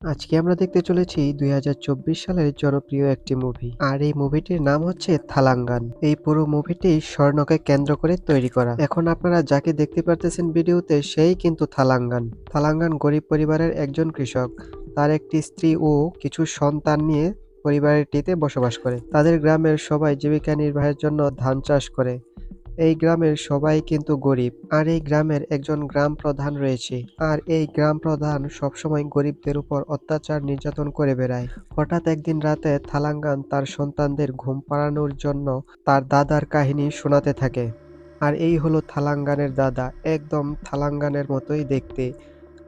আজকে আমরা দেখতে চলেছি ২০২৪ সালের জনপ্রিয় একটি মুভি। আর এই মুভিটির নাম হচ্ছে থালাঙ্গান। এই পুরো মুভিটি স্বর্ণকে কেন্দ্র করে তৈরি করা। এখন আপনারা যাকে দেখতে পারতেছেন ভিডিওতে সেই কিন্তু থালাঙ্গান। থালাঙ্গান গরিব পরিবারের একজন কৃষক। তার একটি স্ত্রী ও কিছু সন্তান নিয়ে পরিবারটিতে বসবাস করে। তাদের গ্রামের সবাই জীবিকা নির্বাহের জন্য ধান চাষ করে। এই গ্রামের সবাই কিন্তু গরিব। আর এই গ্রামের একজন গ্রাম প্রধান রয়েছে। আর এই গ্রাম প্রধান সবসময় গরিবদের উপর অত্যাচার নির্যাতন করে বেড়ায়। হঠাৎ একদিন রাতে থালাঙ্গান তার সন্তানদের ঘুম পাড়ানোর জন্য তার দাদার কাহিনী শোনাতে থাকে। আর এই হলো থালাঙ্গানের দাদা, একদম থালাঙ্গানের মতোই দেখতে।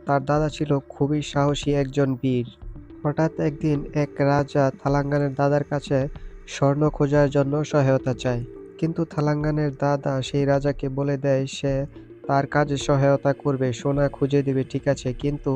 তার দাদা ছিল খুবই সাহসী একজন বীর। হঠাৎ একদিন এক রাজা থালাঙ্গানের দাদার কাছে স্বর্ণ খোঁজার জন্য সহায়তা চায়। কিন্তু থালাঙ্গানের দাদা সেই রাজাকে বলে দেয় সে তার কাজে সহায়তা করবে, সোনা খুঁজে দেবে, ঠিক আছে, কিন্তু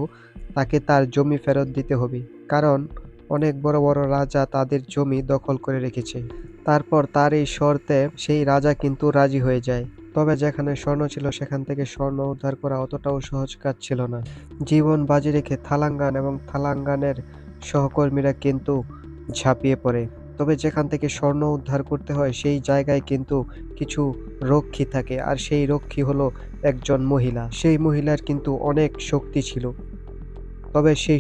তাকে তার জমি ফেরত দিতে হবে, কারণ অনেক বড় বড় রাজা তাদের জমি দখল করে রেখেছে। তারপর তার এই শর্তে সেই রাজা কিন্তু রাজি হয়ে যায়। তবে যেখানে স্বর্ণ ছিল সেখান থেকে স্বর্ণ উদ্ধার করা অতটাও সহজ কাজ ছিল না। জীবন বাজি রেখে থালাঙ্গান এবং থালাঙ্গানের সহকর্মীরা কিন্তু ঝাঁপিয়ে পড়ে। তবে যেখান থেকে স্বর্ণ উদ্ধার করতে হয় সেই জায়গায় কিন্তু কিছু রক্ষী থাকে, আর সেই রক্ষী হলো একজন মহিলা। সেই মহিলার কিন্তু অনেক শক্তি ছিল। তবে সেই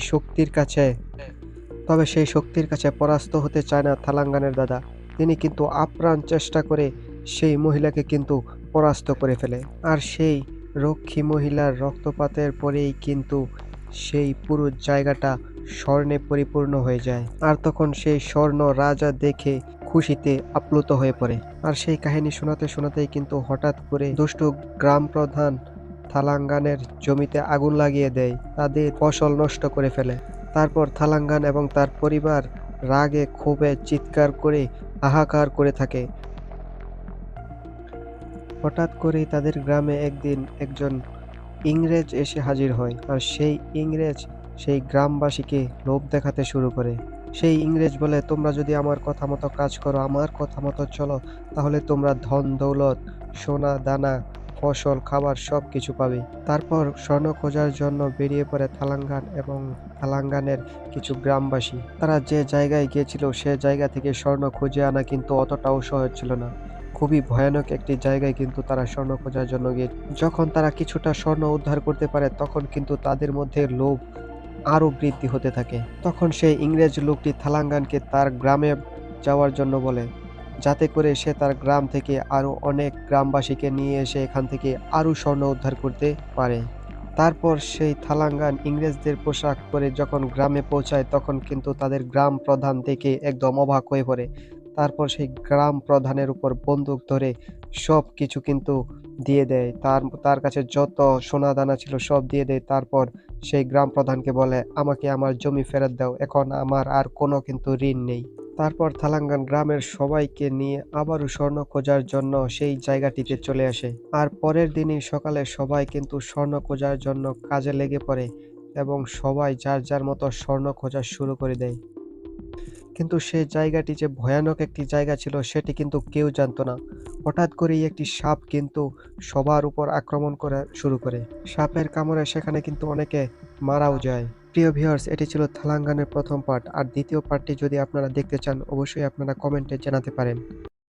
শক্তির কাছে পরাস্ত হতে চায় না থালাঙ্গানের দাদা। তিনি কিন্তু আপ্রাণ চেষ্টা করে সেই মহিলাকে কিন্তু পরাস্ত করে ফেলে। আর সেই রক্ষী মহিলার রক্তপাতের পরেই কিন্তু সেই পুরো জায়গাটা স্বর্ণে পরিপূর্ণ হয়ে যায়। আর তখন সেই স্বর্ণ রাজা দেখে খুশিতে আপ্লুত হয়ে পড়ে। আর সেই কাহিনী শোনাতে শোনাতেই কিন্তু হঠাৎ করে দুষ্ট গ্রাম প্রধান থালাঙ্গানের জমিতে আগুন লাগিয়ে দেয়, তাদের ফসল নষ্ট করে ফেলে। তারপর থালাঙ্গান এবং তার পরিবার রাগে ক্ষোভে চিৎকার করে হাহাকার করে থাকে। হঠাৎ করেই তাদের গ্রামে একদিন একজন ইংরেজ এসে হাজির হয়। আর সেই ইংরেজ সেই গ্রামবাসীকে লোভ দেখাতে শুরু করে। সেই ইংরেজ বলে, তোমরা যদি আমার কথা মতো কাজ করো, আমার কথা মতো চলো, তাহলে তোমরা ধন দৌলত, সোনা দানা, ফসল, খাবার সব কিছু পাবে। তারপর স্বর্ণ খোঁজার জন্য বেরিয়ে পড়ে থালাঙ্গান এবং থালাঙ্গানের কিছু গ্রামবাসী। তারা যে জায়গায় গিয়েছিল সে জায়গা থেকে স্বর্ণ খুঁজে আনা কিন্তু অতটাও সহজ ছিল না। খুবই ভয়ানক একটি জায়গায় কিন্তু তারা স্বর্ণ খোঁজার জন্য গিয়ে, যখন তারা কিছুটা স্বর্ণ উদ্ধার করতে পারে তখন কিন্তু তাদের মধ্যে লোভ আরো বৃদ্ধি হতে থাকে। তখন সেই ইংরেজ লোকটি থালাঙ্গানকে তার গ্রামে যাওয়ার জন্য বলে, যাতে করে সে তার গ্রাম থেকে আরো অনেক গ্রামবাসীকে নিয়ে এসে এখান থেকে আরো স্বর্ণ উদ্ধার করতে পারে। তারপর সেই থালাঙ্গান ইংরেজদের পোশাক পরে যখন গ্রামে পৌঁছায় তখন কিন্তু তাদের গ্রাম প্রধান দেখে একদম অবাক হয়ে পড়ে। তারপর সেই গ্রাম প্রধানের উপর বন্দুক ধরে সব কিছু কিন্তু দিয়ে দেয়। তার কাছে যত সোনা দানা ছিল সব দিয়ে দেয়। তারপর সেই গ্রাম প্রধানকে বলে, আমাকে আমার জমি ফেরত দাও, এখন আমার আর কোনো কিন্তু ঋণ নেই। তারপর থালাঙ্গান গ্রামের সবাইকে নিয়ে আবারও স্বর্ণ খোঁজার জন্য সেই জায়গাটিতে চলে আসে। আর পরের দিনই সকালে সবাই কিন্তু স্বর্ণ খোঁজার জন্য কাজে লেগে পড়ে এবং সবাই যার যার মতো স্বর্ণ খোঁজা শুরু করে দেয়। কিন্তু সে জায়গাটি যে ভয়ানক একটি জায়গা ছিল সেটি কিন্তু কেউ জানতো না। হঠাৎ করেই একটি সাপ কিন্তু সবার উপর আক্রমণ করা শুরু করে। সাপের কামড়ে সেখানে কিন্তু অনেকে মারাও যায়। প্রিয় ভিউয়ার্স, এটি ছিল থালাঙ্গানের প্রথম পার্ট। আর দ্বিতীয় পার্টটি যদি আপনারা দেখতে চান অবশ্যই আপনারা কমেন্টে জানাতে পারেন।